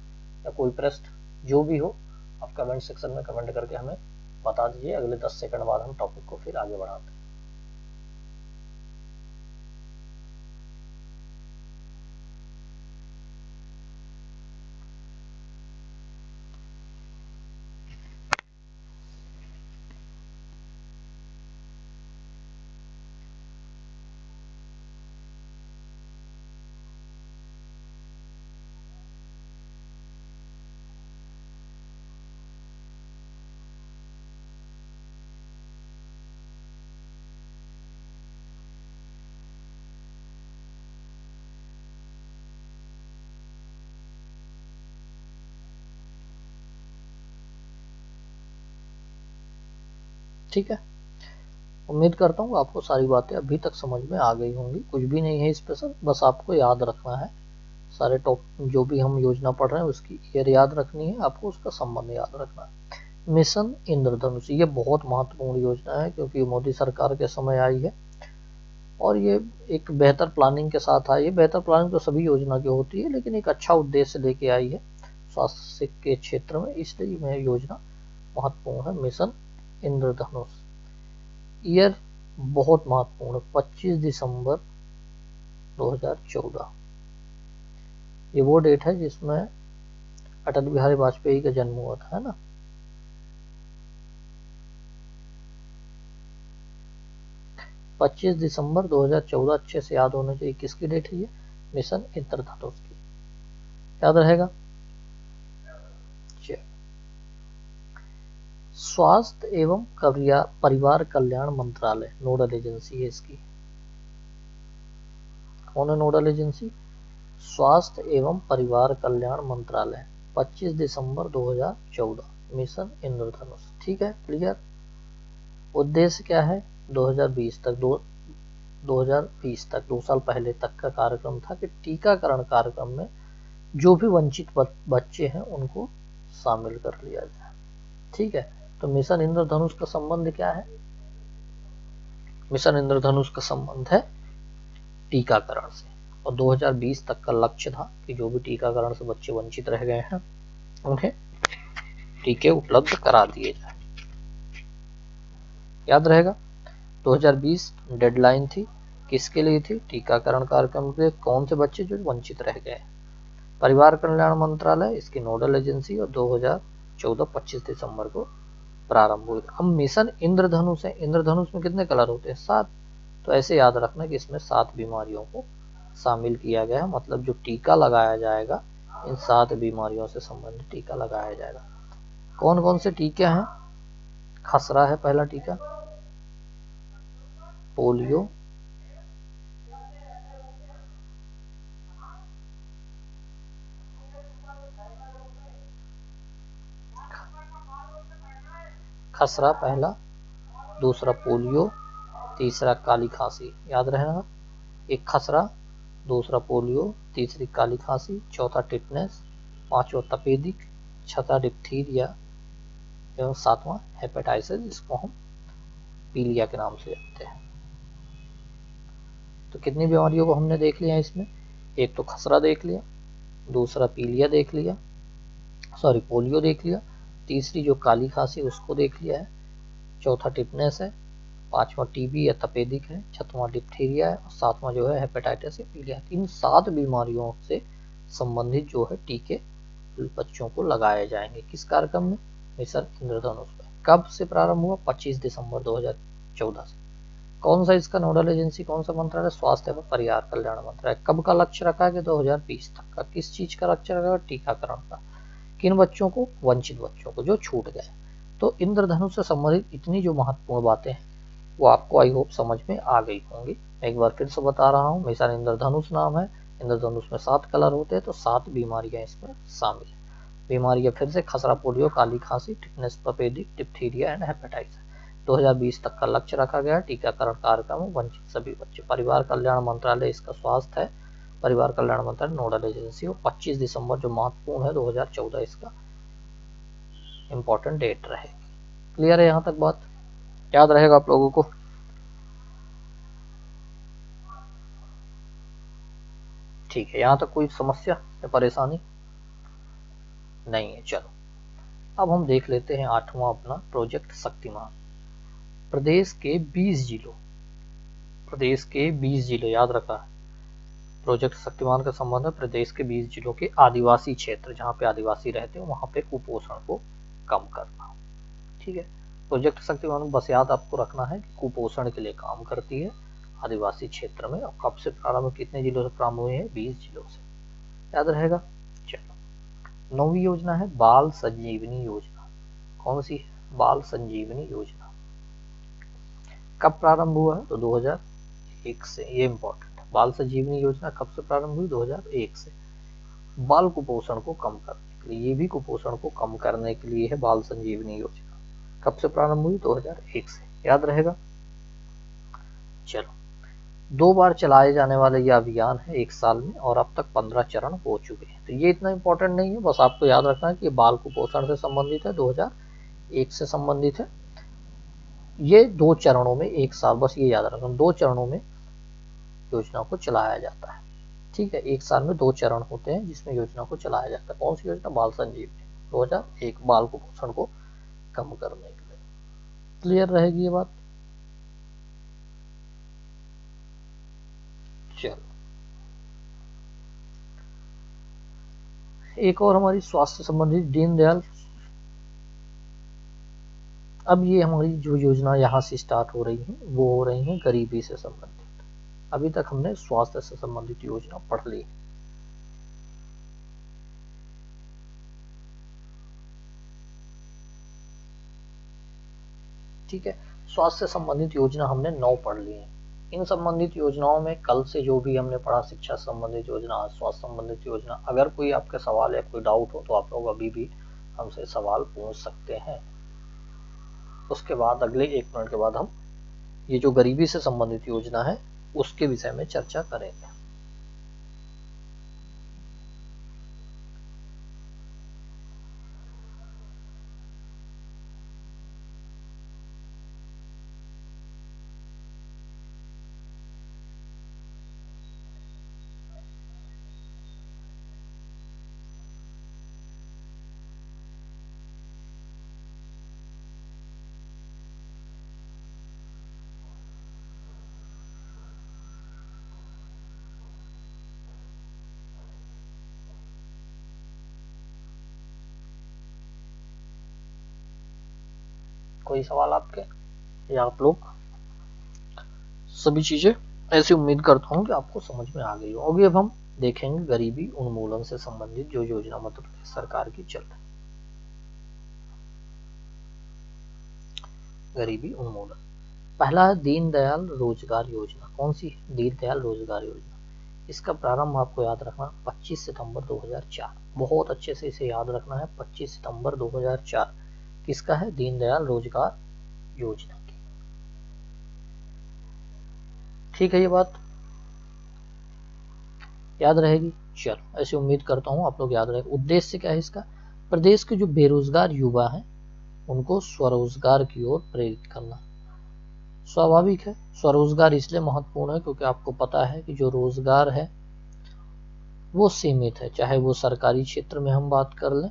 या कोई प्रश्न जो भी हो, आप कमेंट सेक्शन में कमेंट करके हमें बता दीजिए। अगले 10 सेकंड बाद हम टॉपिक को फिर आगे बढ़ाते हैं। ठीक है, उम्मीद करता हूँ आपको सारी बातें अभी तक समझ में आ गई होंगी। कुछ भी नहीं है स्पेशल, बस आपको याद रखना है सारे जो भी हम योजना पढ़ रहे हैं उसकी ईयर याद रखनी है, आपको उसका संबंध याद रखना है। मिशन इंद्रधनुष ये बहुत महत्वपूर्ण योजना है क्योंकि मोदी सरकार के समय आई है और ये एक बेहतर प्लानिंग के साथ आई है। बेहतर प्लानिंग तो सभी योजना की होती है, लेकिन एक अच्छा उद्देश्य लेके आई है स्वास्थ्य के क्षेत्र में, इसलिए यह योजना महत्वपूर्ण है। मिशन इंद्रधनुष ईयर बहुत महत्वपूर्ण है, 25 दिसंबर 2014 ये वो डेट है जिसमें अटल बिहारी वाजपेयी का जन्म हुआ था, है ना। पच्चीस दिसंबर 2014 अच्छे से याद होना चाहिए। किसकी डेट है ये? मिशन इंद्रधनुष की, याद रहेगा। स्वास्थ्य एवं परिवार कल्याण मंत्रालय नोडल एजेंसी है इसकी। कौन है नोडल एजेंसी? स्वास्थ्य एवं परिवार कल्याण मंत्रालय, 25 दिसंबर 2014 मिशन इंद्रधनुष। ठीक है, क्लियर। उद्देश्य क्या है? 2020 तक 2 साल पहले तक का कार्यक्रम था कि टीकाकरण कार्यक्रम में जो भी वंचित बच्चे हैं उनको शामिल कर लिया जाए। ठीक है, तो मिशन इंद्रधनुष का संबंध क्या है? मिशन इंद्रधनुष का संबंध है टीकाकरण से, और 2020 तक का लक्ष्य था कि जो भी टीकाकरण से बच्चे वंचित रह गए हैं उन्हें टीके उपलब्ध करा दिए जाए। याद रहेगा, 2020 डेडलाइन थी, किसके लिए थी? टीकाकरण कार्यक्रम के कौन से बच्चे जो वंचित रह गए। परिवार कल्याण मंत्रालय इसकी नोडल एजेंसी, और 2014 25 दिसंबर को प्रारंभ हुई। अब मिशन इंद्रधनुष है, इंद्रधनुष में कितने कलर होते हैं? 7। तो ऐसे याद रखना कि इसमें 7 बीमारियों को शामिल किया गया है, मतलब जो टीका लगाया जाएगा इन 7 बीमारियों से संबंधित टीका लगाया जाएगा। कौन कौन से टीके हैं? खसरा है पहला टीका, पोलियो, खसरा पहला, दूसरा पोलियो, तीसरा काली खांसी। याद रहेगा, एक खसरा, दूसरा पोलियो, तीसरी काली खांसी, चौथा टिटनेस, पांचवा तपेदिक, छठा डिप्थीरिया एवं 7वां हेपेटाइटिस, जिसको हम पीलिया के नाम से जानते हैं। तो कितनी बीमारियों को हमने देख लिया इसमें? एक तो खसरा देख लिया, दूसरा पीलिया देख लिया, सॉरी पोलियो देख लिया, तीसरी जो काली खांसी उसको देख लिया है, चौथा टिटनेस है, पांचवा टीबी या तपेदिक है, छठवां डिप्थीरिया है, और 7वां जो है हेपेटाइटिस या पीलिया। इन 7 बीमारियों से संबंधित जो है टीके बच्चों को लगाए जाएंगे। किस कार्यक्रम में? मिशन इंद्रधनुष में। कब से प्रारंभ हुआ? 25 दिसंबर 2014 2014 से। कौन सा इसका नोडल एजेंसी, कौन सा मंत्रालय, स्वास्थ्य एवं परिवार कल्याण मंत्रालय। कब का लक्ष्य रखा है कि 2020 तक का। किस चीज का लक्ष्य रखा है, टीकाकरण का। किन बच्चों को, वंचित बच्चों को जो छूट गए। तो इंद्रधनुष से संबंधित इतनी जो महत्वपूर्ण बातें हैं वो आपको आई होप समझ में आ गई होंगी। मैं एक बार फिर से बता रहा हूँ, मिशन इंद्रधनुष नाम है। इंद्रधनुष में 7 कलर होते हैं, तो 7 बीमारियां इसमें शामिल है। बीमारियां फिर से खसरा, पोलियो, काली खांसी, टिटनेस, तपेदिक, डिप्थीरिया एंड हेपेटाइटिस। 2020 तक का लक्ष्य रखा गया। टीकाकरण कार्यक्रम, वंचित सभी बच्चे। परिवार कल्याण मंत्रालय इसका स्वास्थ्य है। परिवार कल्याण मंत्रालय नोडल एजेंसी हो। 25 दिसंबर जो महत्वपूर्ण है 2014 इसका इंपॉर्टेंट डेट रहेगी। क्लियर है यहाँ तक बात, याद रहेगा आप लोगों को। ठीक है, यहाँ तक कोई समस्या या परेशानी नहीं है। चलो अब हम देख लेते हैं 8वां अपना प्रोजेक्ट शक्तिमान। प्रदेश के 20 जिलों, प्रदेश के 20 जिले याद रखा है। प्रोजेक्ट शक्तिमान का संबंध है प्रदेश के 20 जिलों के आदिवासी क्षेत्र, जहाँ पे आदिवासी रहते हैं वहां पे कुपोषण को कम करना। ठीक है, प्रोजेक्ट शक्तिमान बस याद आपको रखना है कि कुपोषण के लिए काम करती है आदिवासी क्षेत्र में। और कब से प्रारंभ, कितने जिलों से प्रारंभ हुए हैं, 20 जिलों से, याद रहेगा। चलो 9वीं योजना है बाल संजीवनी योजना। कौन सी है, बाल संजीवनी योजना। कब प्रारंभ हुआ है, तो 2001 से। ये इंपॉर्टेंट है, बाल संजीवनी योजना कब से प्रारंभ हुई, 2001 से। बाल कुपोषण को कम करने के लिए, ये भी कुपोषण को कम करने के लिए है बाल संजीवनी योजना। कब से प्रारंभ हुई, 2001 से, याद रहेगा। चलो 2 बार चलाए जाने वाला यह अभियान है 1 साल में, और अब तक 15 चरण हो चुके हैं। तो ये इतना इंपॉर्टेंट नहीं है, बस आपको याद रखना है कि बाल कुपोषण से संबंधित है, 2001 से संबंधित है। ये 2 चरणों में 1 साल, बस ये याद रखना, 2 चरणों में योजना को चलाया जाता है। ठीक है, 1 साल में 2 चरण होते हैं जिसमें योजना को चलाया जाता है। कौन सी योजना, बाल संजीवनी 2001, बाल कुपोषण को कम करने के लिए। क्लियर रहेगी ये बात। चलो एक और हमारी स्वास्थ्य संबंधित दीनदयाल। अब ये हमारी जो योजना यहाँ से स्टार्ट हो रही है वो हो रही है गरीबी से संबंधित। अभी तक हमने स्वास्थ्य से संबंधित योजना पढ़ ली। ठीक है, स्वास्थ्य से संबंधित योजना हमने 9 पढ़ ली है। इन संबंधित योजनाओं में कल से जो भी हमने पढ़ा, शिक्षा संबंधित योजना, स्वास्थ्य संबंधित योजना, अगर कोई आपके सवाल या कोई डाउट हो तो आप लोग अभी भी हमसे सवाल पूछ सकते हैं। उसके बाद अगले 1 मिनट के बाद हम ये जो गरीबी से संबंधित योजना है उसके विषय में चर्चा करेंगे। कोई सवाल आपके, या आप लोग सभी चीजें, ऐसी उम्मीद करता हूँ कि आपको समझ में आ गई होगी। अब हम देखेंगे गरीबी उन्मूलन से संबंधित जो योजना मध्य प्रदेश सरकार की चल रही। गरीबी उन्मूलन, पहला है दीनदयाल रोजगार योजना। कौन सी, दीनदयाल रोजगार योजना। इसका प्रारंभ आपको याद रखना 25 सितंबर 2004। बहुत अच्छे से इसे याद रखना है, 25 सितंबर 2004 किसका है, दीनदयाल रोजगार योजना की। ठीक है, ये बात याद रहेगी। चलो ऐसी उम्मीद करता हूँ आप लोग याद रहेगा। उद्देश्य क्या है इसका, प्रदेश के जो बेरोजगार युवा हैं उनको स्वरोजगार की ओर प्रेरित करना। स्वाभाविक है, स्वरोजगार इसलिए महत्वपूर्ण है क्योंकि आपको पता है कि जो रोजगार है वो सीमित है, चाहे वो सरकारी क्षेत्र में हम बात कर लें।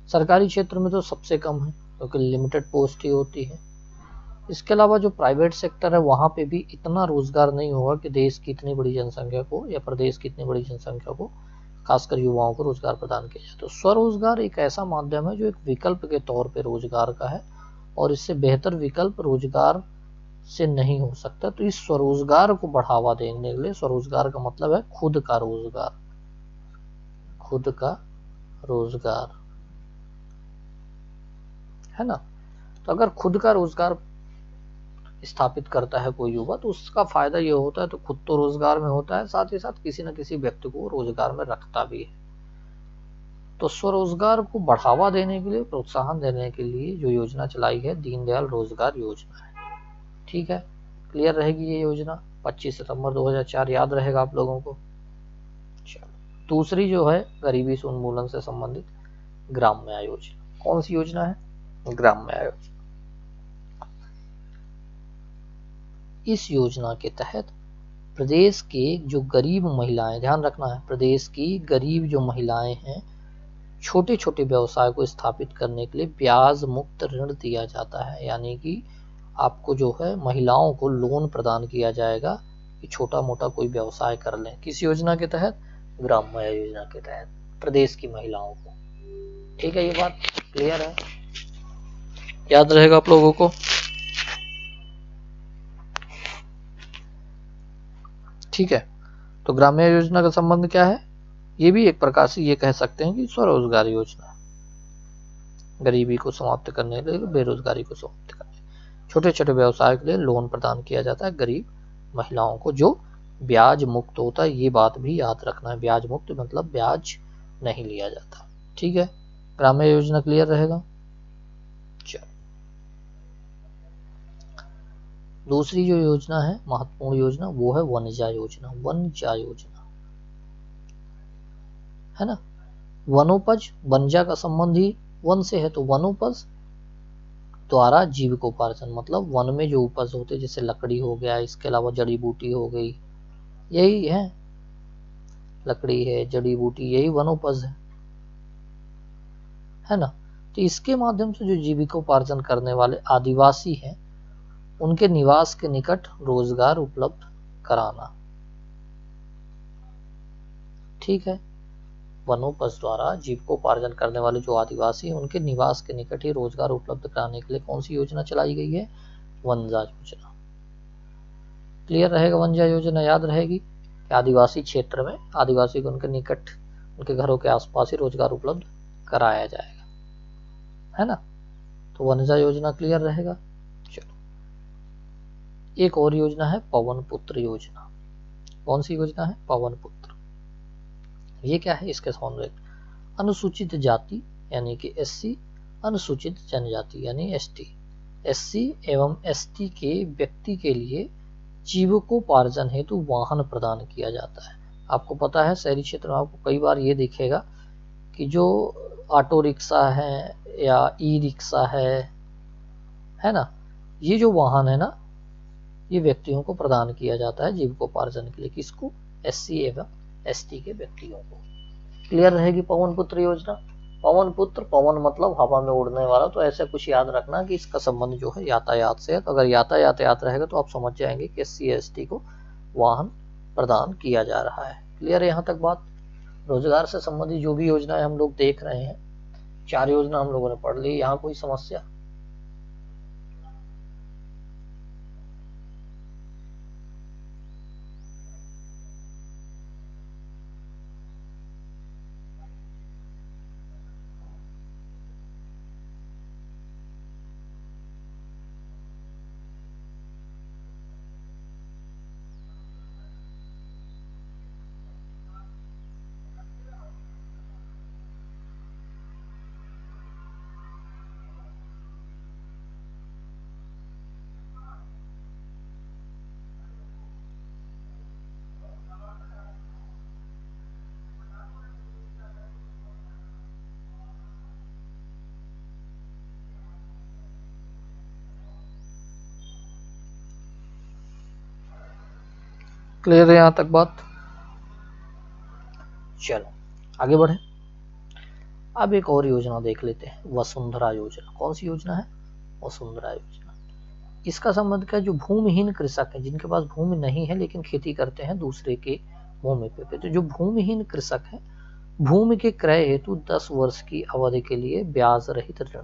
सरकारी क्षेत्र में तो सबसे कम है क्योंकि लिमिटेड पोस्ट ही होती है। इसके अलावा जो प्राइवेट सेक्टर है वहां पे भी इतना रोजगार नहीं होगा कि देश की इतनी बड़ी जनसंख्या को या प्रदेश की इतनी बड़ी जनसंख्या को, खासकर युवाओं को रोजगार प्रदान किया जाए। तो स्वरोजगार एक ऐसा माध्यम है जो एक विकल्प के तौर पे रोजगार का है और इससे बेहतर विकल्प रोजगार से नहीं हो सकता। तो इस स्वरोजगार को बढ़ावा देने के लिए, स्वरोजगार का मतलब है खुद का रोजगार, खुद का रोजगार, है ना। तो अगर खुद का रोजगार स्थापित करता है कोई युवा, तो उसका फायदा ये होता है, तो खुद तो रोजगार में होता है, साथ ही साथ किसी न किसी व्यक्ति को रोजगार में रखता भी है। तो स्वरोजगार को बढ़ावा देने के लिए, प्रोत्साहन देने के लिए जो योजना चलाई है, दीनदयाल रोजगार योजना है। ठीक है, क्लियर रहेगी ये योजना। 25 सितंबर 2004 याद रहेगा आप लोगों को। चलो, दूसरी जो है गरीबी से उन्मूलन से संबंधित ग्राम्य योजना। कौन सी योजना है? ग्राम्य योजना। इस योजना के तहत प्रदेश के जो गरीब महिलाएं, ध्यान रखना है, प्रदेश की गरीब जो महिलाएं हैं, छोटे छोटे व्यवसाय को स्थापित करने के लिए ब्याज मुक्त ऋण दिया जाता है। यानी कि आपको जो है महिलाओं को लोन प्रदान किया जाएगा कि छोटा मोटा कोई व्यवसाय कर लें। किस योजना के तहत? ग्राम्य योजना के तहत, प्रदेश की महिलाओं को। ठीक है, ये बात क्लियर है, याद रहेगा आप लोगों को। ठीक है, तो ग्राम्य योजना का संबंध क्या है? ये भी एक प्रकार से ये कह सकते हैं कि स्वरोजगार योजना है, गरीबी को समाप्त करने के लिए, बेरोजगारी को समाप्त करने, छोटे छोटे व्यवसाय के लिए लोन प्रदान किया जाता है गरीब महिलाओं को, जो ब्याज मुक्त होता है। ये बात भी याद रखना है, ब्याज मुक्त मतलब ब्याज नहीं लिया जाता। ठीक है, ग्राम्य योजना क्लियर रहेगा। चलो, दूसरी जो योजना है महत्वपूर्ण योजना, वो है वनजा योजना। वनजा योजना है ना, वनोपज, वनजा का संबंध ही वन से है, तो वनोपज द्वारा जीविकोपार्जन, मतलब वन में जो उपज होते हैं, जैसे लकड़ी हो गया, इसके अलावा जड़ी बूटी हो गई, यही है, लकड़ी है, जड़ी बूटी, यही वनोपज है ना। तो इसके माध्यम से जो जीविकोपार्जन करने वाले आदिवासी हैं, उनके निवास के निकट रोजगार उपलब्ध कराना। ठीक है, वनोपज द्वारा जीविकोपार्जन करने वाले जो आदिवासी हैं, उनके निवास के निकट ही रोजगार उपलब्ध कराने के लिए कौन सी योजना चलाई गई है? वनजा योजना। क्लियर रहेगा, वनजा योजना याद रहेगी कि आदिवासी क्षेत्र में आदिवासी को उनके निकट, उनके घरों के आसपास ही रोजगार उपलब्ध कराया जाएगा, है ना। तो वनजा योजना क्लियर रहेगा। चलो, एक और योजना है पवन पुत्र योजना। कौन सी योजना है? पवन पुत्र। ये क्या है? इसके संबंध, अनुसूचित जाति यानी कि एससी, अनुसूचित जनजाति यानी एसटी, एससी एवं एसटी के व्यक्ति के लिए जीविकोपार्जन हेतु वाहन प्रदान किया जाता है। आपको पता है शहरी क्षेत्र में आपको कई बार ये दिखेगा कि जो ऑटो रिक्शा है या ई रिक्शा है ना, ये जो वाहन है ना, ये व्यक्तियों को प्रदान किया जाता है जीविकोपार्जन के लिए। किसको? एससी एवं एसटी के व्यक्तियों को। क्लियर रहेगी पवन पुत्र योजना। पवन पुत्र, पवन मतलब हवा में उड़ने वाला, तो ऐसे कुछ याद रखना कि इसका संबंध जो है यातायात से है। तो अगर यातायात याद रहेगा तो आप समझ जाएंगे कि एससी एसटी को वाहन प्रदान किया जा रहा है। क्लियर है यहाँ तक बात? रोजगार से संबंधित जो भी योजनाएं हम लोग देख रहे हैं, 4 योजना हम लोगों ने पढ़ ली। यहाँ कोई समस्या? क्लियर है यहाँ तक बात? चलो आगे बढ़े। अब एक और योजना देख लेते हैं, वसुंधरा योजना। कौन सी योजना है? वसुंधरा योजना। इसका संबंध क्या? जो भूमिहीन कृषक है, जिनके पास भूमि नहीं है लेकिन खेती करते हैं दूसरे के भूमि पे, तो जो भूमिहीन कृषक है, भूमि के क्रय हेतु 10 वर्ष की अवधि के लिए ब्याज रहित ऋण।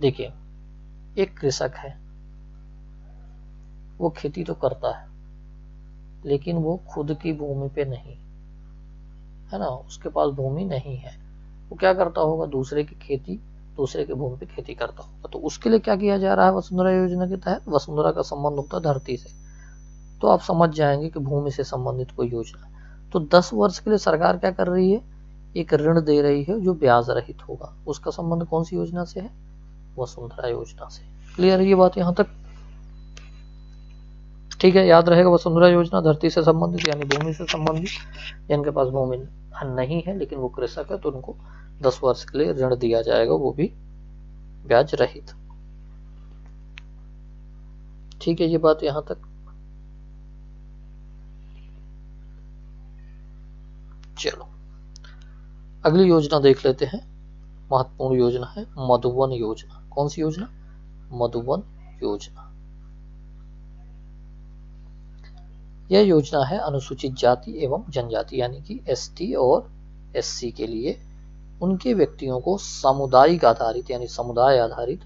देखिए, एक कृषक है, वो खेती तो करता है लेकिन वो खुद की भूमि पे नहीं है ना, उसके पास भूमि नहीं है। वो क्या करता होगा, दूसरे की भूमि पे खेती करता होगा। तो उसके लिए क्या किया जा रहा है वसुंधरा योजना के तहत, वसुंधरा का संबंध होता है धरती से। तो आप समझ जाएंगे कि भूमि से संबंधित कोई योजना। तो 10 वर्ष के लिए सरकार क्या कर रही है, एक ऋण दे रही है जो ब्याज रहित होगा। उसका संबंध कौन सी योजना से है, वसुंधरा योजना से। क्लियर है ये बात यहाँ तक? ठीक है, याद रहेगा वसुंधरा योजना धरती से संबंधित यानी भूमि से संबंधित। जिनके पास भूमि नहीं है लेकिन वो कृषक है तो उनको 10 वर्ष के लिए ऋण दिया जाएगा, वो भी ब्याज रहित। ठीक है, ये बात यहाँ तक। चलो अगली योजना देख लेते हैं। महत्वपूर्ण योजना है मधुवन योजना। कौन सी योजना, मधुवन योजना। यह योजना है अनुसूचित जाति एवं जनजाति यानी कि एसटी और एससी के लिए, उनके व्यक्तियों को सामुदायिक आधारित यानी समुदाय आधारित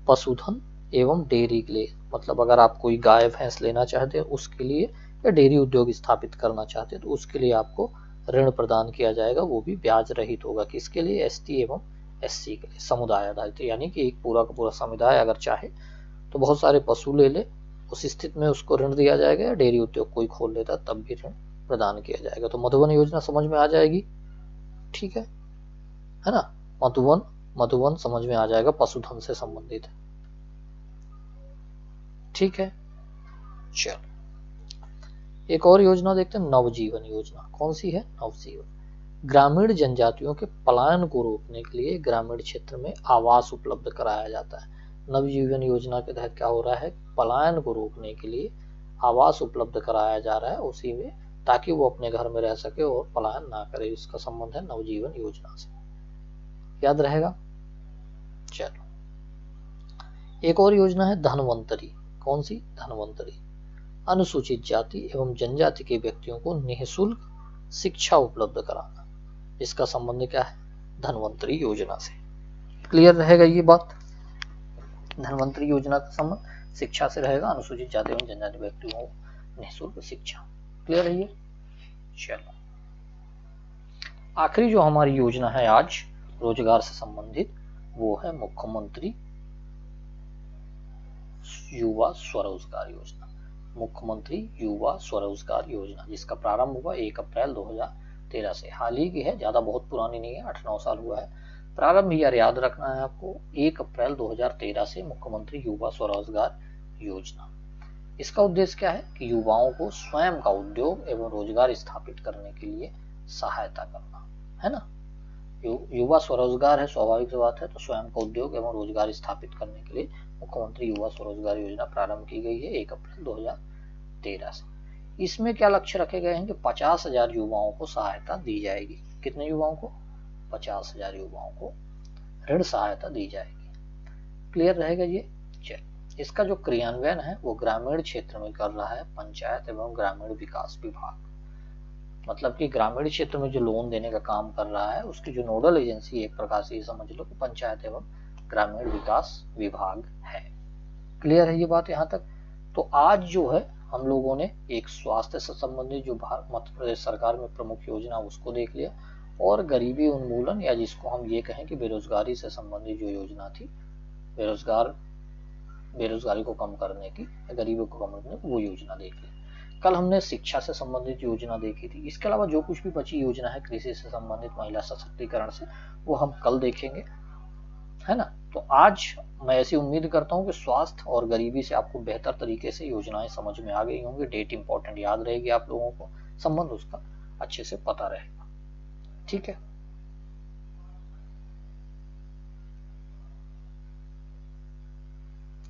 पशुधन एवं डेयरी के लिए, मतलब अगर आप कोई गाय भैंस लेना चाहते हैं उसके लिए, या डेयरी उद्योग स्थापित करना चाहते हैं तो उसके लिए आपको ऋण प्रदान किया जाएगा, वो भी ब्याज रहित होगा। किसके लिए, एसटी एवं एससी के लिए, समुदाय आधारित। यानी कि एक पूरा का पूरा समुदाय अगर चाहे तो बहुत सारे पशु ले ले, उस स्थिति में उसको ऋण दिया जाएगा, या डेयरी उद्योग कोई खोल लेता तब भी ऋण प्रदान किया जाएगा। तो मधुवन योजना समझ में आ जाएगी, ठीक है ना। मधुवन समझ में आ जाएगा, पशुधन से संबंधित है, ठीक है। चलो एक और योजना देखते हैं, नवजीवन योजना। कौन सी है, नवजीवन। ग्रामीण जनजातियों के पलायन को रोकने के लिए ग्रामीण क्षेत्र में आवास उपलब्ध कराया जाता है। नवजीवन योजना के तहत क्या हो रहा है, पलायन को रोकने के लिए आवास उपलब्ध कराया जा रहा है उसी में, ताकि वो अपने घर में रह सके और पलायन ना करे। इसका संबंध है नवजीवन योजना से, याद रहेगा। चलो एक और योजना है धनवंतरी। कौन सी, धनवंतरी। अनुसूचित जाति एवं जनजाति के व्यक्तियों को निःशुल्क शिक्षा उपलब्ध कराना। इसका संबंध क्या है, धनवंतरी योजना से। क्लियर रहेगा ये बात। धनवंतरी योजना का संबंध शिक्षा से रहेगा, अनुसूचित जाति एवं जनजाति व्यक्तियों को निःशुल्क शिक्षा। क्लियर है ये। चलो आखिरी जो हमारी योजना है आज रोजगार से संबंधित, वो है मुख्यमंत्री युवा स्वरोजगार योजना। मुख्यमंत्री युवा स्वरोजगार योजना, जिसका प्रारंभ हुआ 1 अप्रैल 2013 से। हाल ही की है, ज्यादा बहुत पुरानी नहीं है, 8-9 साल हुआ है। प्रारंभ यार याद रखना है आपको, 1 अप्रैल 2013 से मुख्यमंत्री युवा स्वरोजगार योजना। इसका उद्देश्य क्या है कि युवाओं को स्वयं का उद्योग एवं रोजगार स्थापित करने के लिए सहायता करना, है ना। युवा स्वरोजगार है, स्वाभाविक बात है, तो स्वयं का उद्योग एवं रोजगार स्थापित करने के लिए मुख्यमंत्री युवा स्वरोजगार योजना प्रारंभ की गई है 1 अप्रैल 2013 से। इसमें क्या लक्ष्य रखे गए हैं कि 50,000 युवाओं को सहायता दी जाएगी। कितने युवाओं को, 50,000 युवाओं को ऋण सहायता दी जाएगी। क्लियर रहेगा ये। चल इसका जो क्रियान्वयन है वो ग्रामीण क्षेत्र में कर रहा है पंचायत एवं ग्रामीण विकास विभाग। मतलब कि ग्रामीण क्षेत्र में जो लोन देने का काम कर रहा है उसकी जो नोडल एजेंसी एक प्रकार से समझ लो कि पंचायत एवं ग्रामीण विकास विभाग है। क्लियर है ये बात यहाँ तक। तो आज जो है हम लोगों ने एक स्वास्थ्य से संबंधित जो मध्य प्रदेश सरकार में प्रमुख योजना उसको देख लिया, और गरीबी उन्मूलन या जिसको हम ये कहें कि बेरोजगारी से संबंधित जो योजना थी, बेरोजगारी को कम करने की, गरीबी को कम करने की, वो योजना देख ली। कल हमने शिक्षा से संबंधित योजना देखी थी। इसके अलावा जो कुछ भी बची योजना है कृषि से संबंधित, महिला सशक्तिकरण से, वो हम कल देखेंगे, है ना। तो आज मैं ऐसी उम्मीद करता हूँ कि स्वास्थ्य और गरीबी से आपको बेहतर तरीके से योजनाएं समझ में आ गई होंगी। डेट इंपॉर्टेंट याद रहेगी आप लोगों को, संबंध उसका अच्छे से पता रहेगा, ठीक है।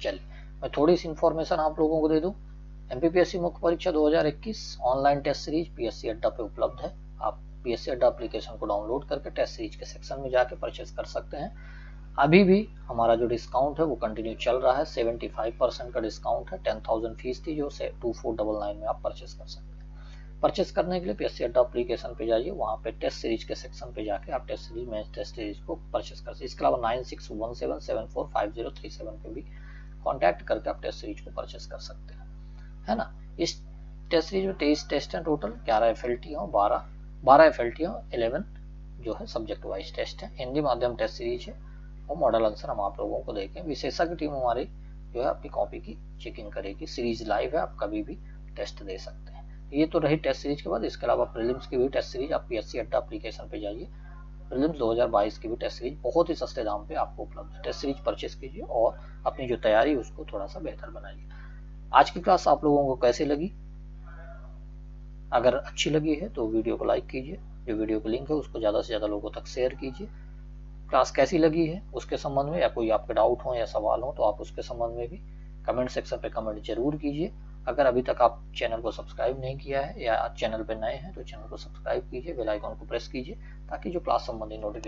चलिए मैं थोड़ी सी इंफॉर्मेशन आप लोगों को दे दूं। एमपीपीएससी मुख्य परीक्षा 2021 ऑनलाइन टेस्ट सीरीज पीएससी अड्डा पे उपलब्ध है। आप पीएससी अड्डा एप्लीकेशन को डाउनलोड करके टेस्ट सीरीज के सेक्शन में जाके परचेज कर सकते हैं। अभी भी हमारा जो डिस्काउंट है वो कंटिन्यू चल रहा है, 75% का डिस्काउंट है। 10,000 फीस थी जो 2499 में आप परचेज कर सकते हैं। परचेस करने के लिए पीएससी अड्डा एप्लीकेशन पे जाइए, वहां पे टेस्ट सीरीज के सेक्शन पे जाके आप टेस्ट सीरीज में टेस्ट सीरीज को परचेस कर सकते हैं। इसके अलावा 9617745037 पे भी कॉन्टैक्ट करके आप टेस्ट सीरीज को परचेस कर सकते हैं, है ना। इस टेस्ट सीरीज में 23 टेस्ट हैं टोटल, 11 FLT और 12 FLT और 11 जो है सब्जेक्ट वाइज टेस्ट है। हिंदी माध्यम टेस्ट सीरीज है और मॉडल आंसर हम आप लोगों को देखें। विशेषज्ञ टीम हमारी जो है आपकी कॉपी की चेकिंग करेगी। सीरीज लाइव है, आप कभी भी टेस्ट दे सकते हैं। ये तो रही टेस्ट सीरीज के बाद। इसके अलावा प्रीलिम्स की भी टेस्ट सीरीज, आप PSC अड्डा एप्लीकेशन पे जाइए, प्रीलिम्स 2022 की भी टेस्ट सीरीज बहुत ही सस्ते दाम पे आपको उपलब्ध है। टेस्ट सीरीज परचेस कीजिए और अपनी जो तैयारी है उसको थोड़ा सा बेहतर बनाइए। आज की क्लास आप लोगों को कैसी लगी? अगर अच्छी लगी है तो वीडियो को लाइक कीजिए, जो वीडियो का लिंक है उसको ज़्यादा से ज़्यादा लोगों तक शेयर कीजिए। क्लास कैसी लगी है उसके संबंध में या कोई आपके डाउट हो या सवाल हो तो आप उसके संबंध में भी कमेंट सेक्शन पे कमेंट जरूर कीजिए। अगर अभी तक आप चैनल को सब्सक्राइब नहीं किया है या चैनल पे नए हैं तो चैनल को सब्सक्राइब कीजिए, बेल आइकन को प्रेस कीजिए ताकि जो क्लास संबंधी नोटिफिकेशन